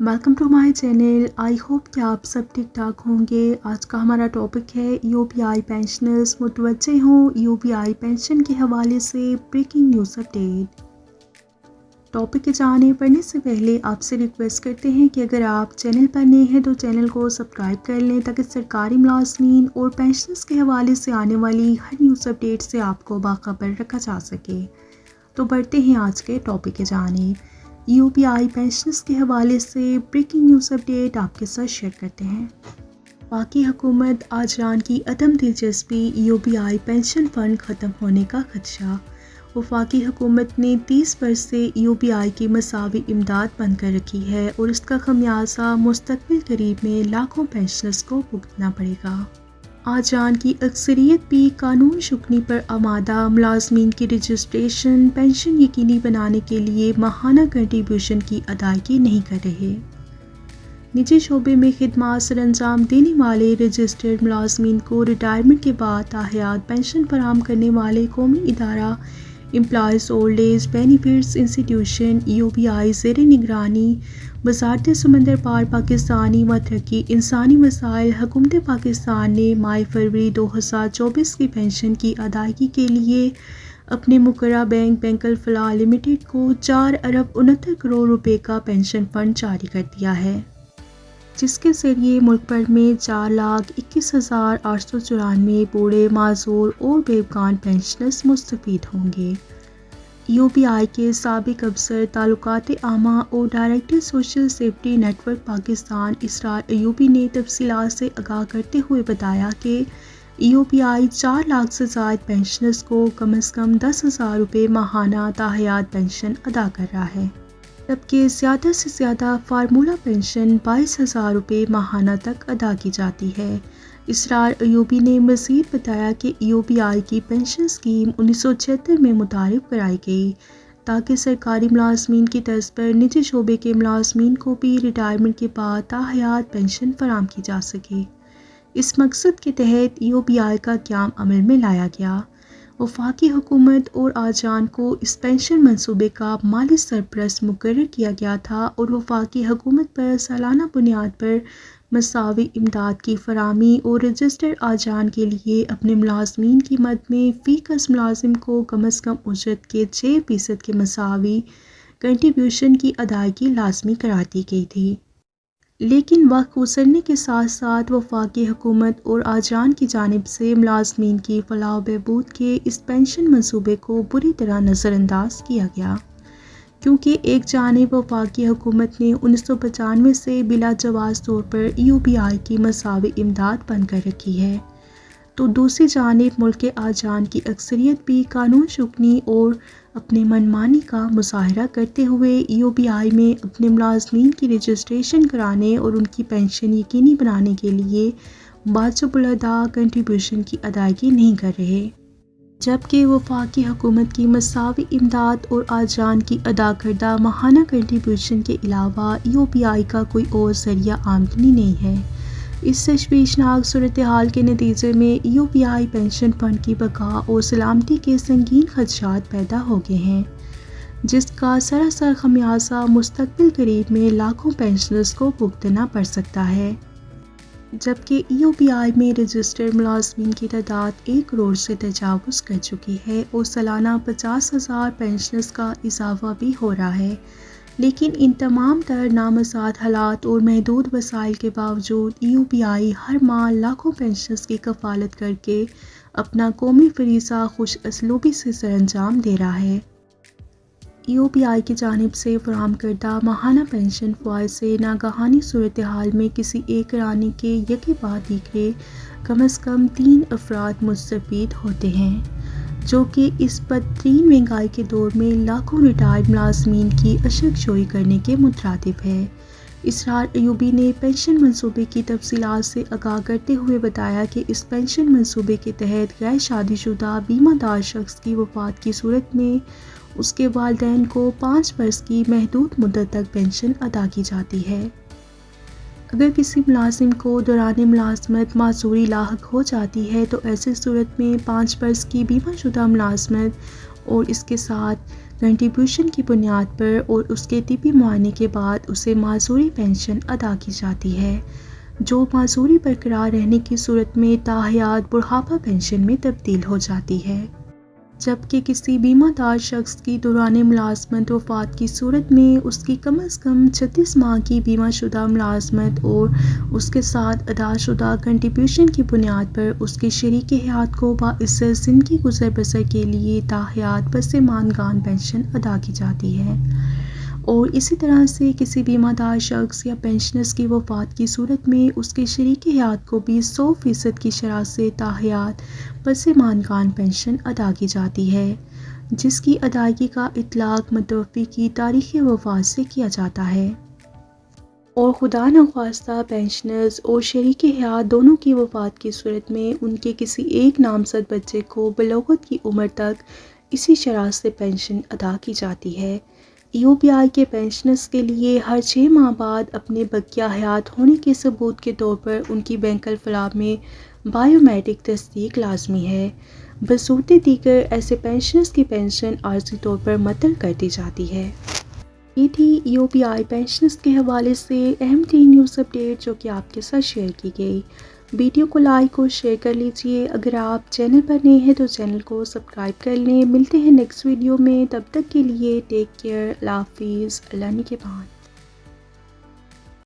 Welcome to my channel. I hope कि आप सब ठीक ठाक होंगे। आज का हमारा टॉपिक है यूपीआई पेंशनर्स मुतवज्जे हों यूपीआई पेंशन के हवाले से ब्रेकिंग न्यूज़ अपडेट। टॉपिक के जाने पढ़ने से पहले आपसे रिक्वेस्ट करते हैं कि अगर आप चैनल पर नए हैं तो चैनल को सब्सक्राइब कर लें ताकि सरकारी मुलाजमीन और पेंशनर्स के हवाले से आने वाली हर न्यूज़ अपडेट से आपको बाखबर रखा जा सके। तो बढ़ते हैं आज के टॉपिक के जाने। यूपीआई पेंशनर्स के हवाले से ब्रेकिंग न्यूज़ अपडेट आपके साथ शेयर करते हैं। वफाकी हुकूमत आजरान की अदम दिलचस्पी, यूपीआई पेंशन फ़ंड ख़त्म होने का खदशा। वफाकी हुकूमत ने 30 बरस से यूपीआई की मसावी इमदाद बंद कर रखी है और इसका खमियाजा मुस्तकबिल करीब में लाखों पेंशनर्स को भुगतना पड़ेगा। आजरान की अक्सरियत भी कानून शुकनी पर आमादा मुलाजमीन की रजिस्ट्रेशन पेंशन यकीनी बनाने के लिए माहाना कंट्रीब्यूशन की अदायगी नहीं कर रहे। निजी शोबे में खिदमात सर अंजाम देने वाले रजिस्टर्ड मुलाजमीन को रिटायरमेंट के बाद ताहयात पेंशन फराहम करने वाले कौमी इदारा employees old age benefits institution UPI ज़ेर निगरानी वज़ारत समंदर पार पाकिस्तानी मतरक्की इंसानी वसाइल हुकूमत पाकिस्तान ने माह फरवरी 2024 की पेंशन की अदायगी के लिए अपने मुकर्रा बैंक अल-फलाह लिमिटेड को 4 अरब 69 करोड़ रुपए का पेंशन फंड जारी कर दिया है, जिसके ज़रिए मुल्क भर में 4,21,894 बूढ़े माजूर और बेबकान पेंशनर्स मुस्तफीद होंगे। यूपीआई के साबिक अफसर ताल्लुकात आमा और director social safety network Pakistan Israr Ayubi ने तफसीलात से आगाह करते हुए बताया कि यूपीआई 4 लाख से ज़ायद पेंशनर्स को कम से कम 10,000 रुपये माहाना ताहयात पेंशन अदा कर रहा है, जबकि ज़्यादा से ज़्यादा फार्मूला पेंशन 22,000 रुपये माहाना तक अदा की जाती है। इसरार अयूबी ने मज़ीद बताया कि यूपीआई की पेंशन स्कीम 1976 में मुतारिफ कराई गई ताकि सरकारी मुलाजमीन की तर्ज पर निजी शोबे के मुलाजमीन को भी रिटायरमेंट के बाद ताहयात पेंशन फराहम की जा सके। इस मकसद के तहत यूपीआई का क़याम अमल में लाया गया। वफाकी हुकूमत और आजरान को इस पेंशन मंसूबे का माली सरपरस्त मुकर्रर किया गया था और वफाकी हुकूमत पर सालाना बुनियाद पर मसावी इमदाद की फराहमी और रजिस्टर्ड आजरान के लिए अपने मुलाजमीन की मद में फ़ी कस मुलाजिम को कम से कम उजरत के 6% के मसावी कंट्रीब्यूशन की अदायगी लाजमी करार दी गई थी। लेकिन वक्त गुजरने के साथ साथ वफाकी हुकूमत और आजरान की जानिब से मुलाजमीन की फलाह बहबूद के इस पेंशन मंसूबे को बुरी तरह नज़रअंदाज किया गया, क्योंकि एक जानिब वफाकी हुकूमत ने 1995 से बिला जवाज़ तौर पर यूपीआई की मसावी इमदाद बंद कर रखी है, तो दूसरी जानिब मुल्क के आजरान की अक्सरियत भी कानून शुकनी और अपने मनमानी का मुजाहरा करते हुए यूपीआई में अपने मुलाजमीन की रजिस्ट्रेशन कराने और उनकी पेंशन यकीनी बनाने के लिए वाजिब-उल-अदा कंट्रीब्यूशन की अदायगी नहीं कर रहे, जबकि वफाकी हुकूमत की मसावी इमदाद और आजरान की अदा करदा माहाना कंट्रीब्यूशन के अलावा यूपीआई का कोई और ज़रिया आमदनी नहीं है। इस तशवीशनाक सूरत हाल के नतीजे में यूपीआई पेंशन फंड की बका और सलामती के संगीन खदशात पैदा हो गए हैं, जिसका सरासर खमियाजा मुस्तकबिल करीब में लाखों पेंशनर्स को भुगतना पड़ सकता है। जबकि यूपीआई में रजिस्टर्ड मुलाजमीन की तादाद 1 करोड़ से तजावुज़ कर चुकी है और सालाना 50,000 पेंशनर्स का इजाफा भी हो रहा है, लेकिन इन तमाम तर नामज़द हालात और महदूद वसाइल के बावजूद यूपीआई हर माह लाखों पेंशनर्स की कफ़ालत करके अपना कौमी फ़रीज़ा खुश असलूबी से सरअंजाम दे रहा है। यूपीआई की जानिब से फराहम करदा माहाना पेंशन फ़वाइद से नागहानी सूरत हाल में किसी एक रानी के यके बाद दीगरे कम से कम 3 अफराद मुस्तफीद होते हैं, जो कि इस बदतरीन महंगाई के दौर में लाखों रिटायर्ड मुलाजमीन की अशक-जोई करने के मुतरादिफ है। इसरार अयूबी ने पेंशन मंसूबे की तफसीलात से आगाह करते हुए बताया कि इस पेंशन मंसूबे के तहत गैर शादीशुदा बीमादार शख्स की वफ़ात की सूरत में उसके वालिदैन को 5 बरस की महदूद मुद्दत तक पेंशन अदा की जाती है। अगर किसी मुलाजिम को दौरान मुलाजमत माजूरी लाहक हो जाती है तो ऐसी सूरत में 5 बरस की बीमाशुदा मुलाजमत और इसके साथ کنٹریبیوشن کی بنیاد پر اور اس کے طبی معائنے کے بعد اسے معذوری پینشن ادا کی جاتی ہے، جو معذوری برقرار رہنے کی صورت میں تاحیات بڑھاپا پینشن میں تبدیل ہو جاتی ہے، جبکہ کسی بیمہ دار شخص کی دوران ملازمت وفات کی صورت میں اس کی کم از کم 36 ماہ کی بیمہ شدہ ملازمت اور اس کے ساتھ ادا شدہ کنٹریبیوشن کی بنیاد پر اس کے شریک حیات کو باعزت زندگی گزر بسر کے لیے تاحیات پسماندگان پینشن ادا کی جاتی ہے، اور اسی طرح سے کسی بیمہ دار شخص یا پینشنرز کی وفات کی صورت میں اس کے شریک حیات کو بھی 100% کی شرح سے تاحیات پسماندگان پینشن ادا کی جاتی ہے، جس کی ادائیگی کا اطلاق متوفی کی تاریخ وفات سے کیا جاتا ہے، اور خدا نخواستہ پینشنرز اور شریک حیات دونوں کی وفات کی صورت میں ان کے کسی ایک نامزد بچے کو بلوغت کی عمر تک اسی شرح سے پینشن ادا کی جاتی ہے۔ EOBI کے پینشنرز کے لیے ہر 6 ماہ بعد اپنے بقیہ حیات ہونے کے ثبوت کے طور پر ان کی بینک الفلاح میں بائیو میٹرک تصدیق لازمی ہے، بصورت دیگر ایسے پینشنرز کی پینشن عارضی طور پر معطل کر دی جاتی ہے۔ یہ تھی EOBI پینشنرز کے حوالے سے اہم ترین نیوز اپڈیٹ جو کہ آپ کے ساتھ شیئر کی گئی۔ ویڈیو کو لائک اور شیئر کر لیجئے، اگر آپ چینل پر نئے ہیں تو چینل کو سبسکرائب کر لیں۔ ملتے ہیں نیکسٹ ویڈیو میں، تب تک کے لیے ٹیک کیئر، اللہ حافظ، اللہ نگہبان۔